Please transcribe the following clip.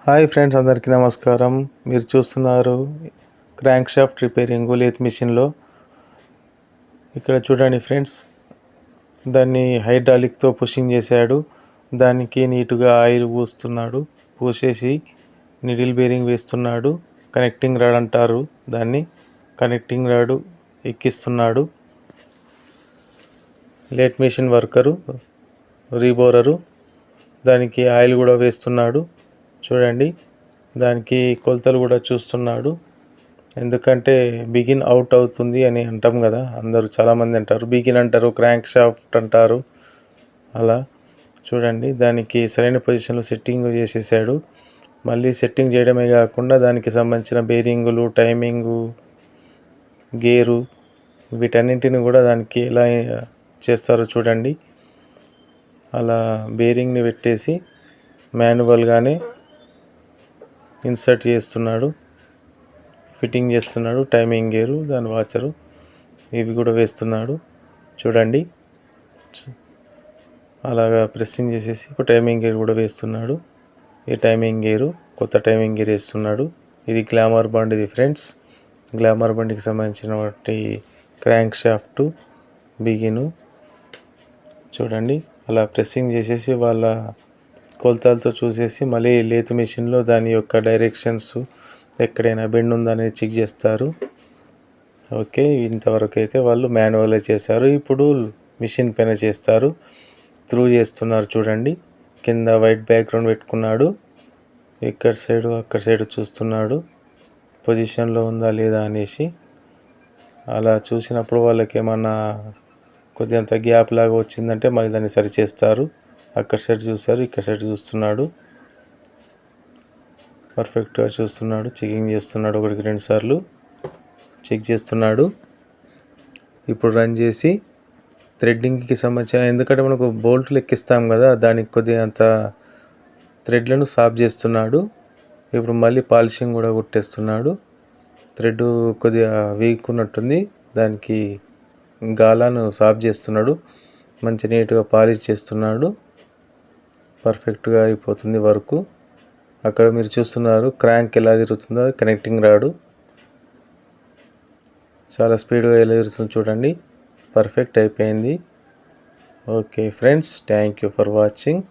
Hi friends, అందరికీ నమస్కారం. మీరు చూస్తున్నారు క్రాంక్ షాఫ్ట్ రిపేరింగ్ లేత్ మిషన్లో. ఇక్కడ చూడండి ఫ్రెండ్స్, దాన్ని హైడ్రాలిక్తో పుషింగ్ చేశాడు. దానికి నీటుగా ఆయిల్ పూస్తున్నాడు. పూసేసి నిడిల్ బేరింగ్ వేస్తున్నాడు. కనెక్టింగ్ రాడ్ అంటారు దాన్ని. కనెక్టింగ్ రాడ్ ఎక్కిస్తున్నాడు. లేత్ మిషన్ వర్కరు రీబోరరు దానికి ఆయిల్ కూడా వేస్తున్నాడు. చూడండి, దానికి కొలతలు కూడా చూస్తున్నాడు. ఎందుకంటే బిగిన్ అవుట్ అవుతుంది అని అంటాం కదా, అందరూ చాలామంది అంటారు. బిగిన్ అంటారు, క్రాంక్ షాఫ్ట్ అంటారు. అలా చూడండి, దానికి సరైన పొజిషన్లో సెట్టింగ్ చేసేసాడు. మళ్ళీ సెట్టింగ్ చేయడమే కాకుండా దానికి సంబంధించిన బేరింగులు, టైమింగు, గేరు, వీటన్నింటిని కూడా దానికి ఎలా చేస్తారో చూడండి. అలా బేరింగ్ని పెట్టేసి మాన్యువల్గానే ఇన్సర్ట్ చేస్తున్నాడు, ఫిట్టింగ్ చేస్తున్నాడు. టైమింగ్ గేరు, దాని వాచరు, ఇవి కూడా వేస్తున్నాడు. చూడండి, అలాగా ప్రెస్సింగ్ చేసేసి ఇప్పుడు టైమింగ్ గేర్ కూడా వేస్తున్నాడు. ఈ టైమింగ్ గేరు, కొత్త టైమింగ్ గేర్ వేస్తున్నాడు. ఇది గ్లామర్ బండ్. ఇది ఫ్రెండ్స్, గ్లామర్ బండికి సంబంధించినటువంటి క్రాంక్ షాఫ్ట్ బిగిను. చూడండి, అలా ప్రెస్సింగ్ చేసేసి వాళ్ళ కొలతలతో చూసేసి మళ్ళీ లేత్ మిషన్లో దాని యొక్క డైరెక్షన్స్, ఎక్కడైనా బెండ్ ఉందనేది చెక్ చేస్తారు. ఓకే, ఇంతవరకు అయితే వాళ్ళు మాన్యువల్గా చేశారు. ఇప్పుడు మిషన్ పైన చేస్తారు. త్రూ చేస్తున్నారు. చూడండి, కింద వైట్ బ్యాక్గ్రౌండ్ పెట్టుకున్నాడు. ఇక్కడ సైడు అక్కడ సైడు చూస్తున్నాడు పొజిషన్లో ఉందా లేదా అనేసి. అలా చూసినప్పుడు వాళ్ళకి ఏమన్నా కొద్దిగా గ్యాప్ లాగా వచ్చిందంటే మళ్ళీ దాన్ని సరి చేస్తారు. అక్కడ సైడ్ చూస్తారు, ఇక్కడ సైడ్ చూస్తున్నాడు. పర్ఫెక్ట్గా చూస్తున్నాడు. చెకింగ్ చేస్తున్నాడు. 1-2 సార్లు చెక్ చేస్తున్నాడు. ఇప్పుడు రన్ చేసి థ్రెడ్డింగ్కి సంబంధించిన, ఎందుకంటే మనకు బోల్ట్లు ఎక్కిస్తాం కదా, దానికి కొద్దిగా అంత థ్రెడ్లను సాఫ్ చేస్తున్నాడు. ఇప్పుడు మళ్ళీ పాలిషింగ్ కూడా కొట్టేస్తున్నాడు. థ్రెడ్ కొద్దిగా వీక్ ఉన్నట్టుంది, దానికి గాలాను సాఫ్ చేస్తున్నాడు. మంచి నీట్గా పాలిష్ చేస్తున్నాడు. పర్ఫెక్ట్గా అయిపోతుంది వర్క్. అక్కడ మీరు చూస్తున్నారు క్రాంక్ ఎలా తిరుగుతుందో, కనెక్టింగ్ రాడు చాలా స్పీడ్గా ఎలా తిరుగుతుందో చూడండి. పర్ఫెక్ట్ అయిపోయింది. Okay friends, thank you for watching.